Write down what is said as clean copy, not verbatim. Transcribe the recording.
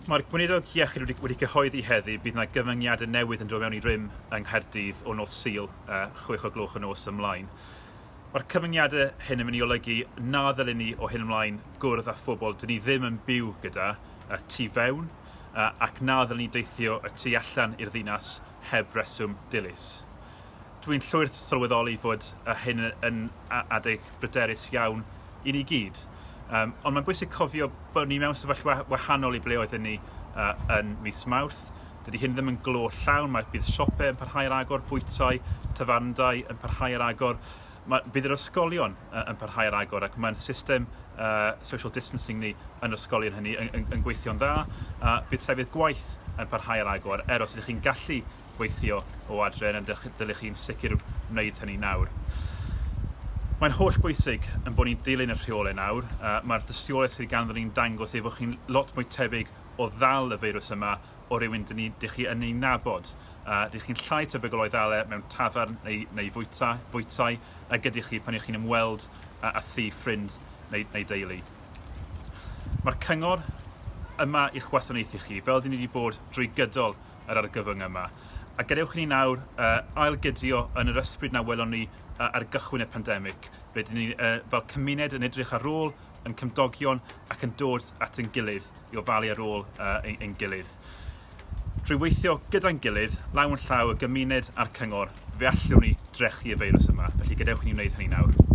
Mae'r gweinidog iechyd wedi cyhoeddi heddi bydd yna gyfyngiadau newydd yn dod mewn I rym yng Nghaerdydd o nos Sul 6 o gloch y nos ymlaen. Mae'r cyfyngiadau hyn yn mynd I olygu na ddylun ni o hyn ymlaen gwrdd â phobl dyn ni ddim yn byw gyda tu fewn ac na ddylun ni deithio y tu allan i'r ddinas heb reswm dilys. Dwi'n llwyr sylweddoli fod hyn yn adeg bryderus iawn I ni gyd. Ond mae'n bwysig cofio bod ni mewn sefyllfa wahanol I ble oedden ni yn mis Mawrth. Dydy hyn ddim yn glo llawn, bydd siopau yn parhau ar agor, bwytau, tafarndau yn parhau ar agor. Bydd yr ysgolion yn parhau ar agor ac mae'n system social distancing ni yn ysgolion hynny yn gweithio'n dda. Bydd llefydd gwaith yn parhau ar agor, os ydych chi'n gallu gweithio o adre yn dylech chi'n sicr wneud hynny nawr. Mae'n holl bwysig yn bod ni'n dilyn y rheolau nawr. Mae'r dystiolaeth sydd ganddyn ni'n dangos efo chi'n lot mwy tebyg o ddal y feirws yma o rywun dych chi yn ei nabod. Dych chi'n llai tebygol o'i ddal mewn tafarn neu fwytau a gydych chi pan ych chi'n ymweld â thu ffrind neu deulu. Mae'r cyngor yma i'ch gwasanaethu chi fel dyn ni wedi bod drwy gydol yr argyfwng yma. A gadewch ni nawr ailgydio yn yr ysbryd na welon ni ar gychwyn y pandemig. Fe dyn ni fel cymuned yn edrych ar ôl, yn cymdogion ac yn dod at ein gilydd I ofalu ar ôl ein gilydd. Drwy weithio gyda'n gilydd, law yn llaw y gymuned a'r cyngor, fe allwn ni drechu y feirws yma. Felly gadewch ni wneud hynny nawr.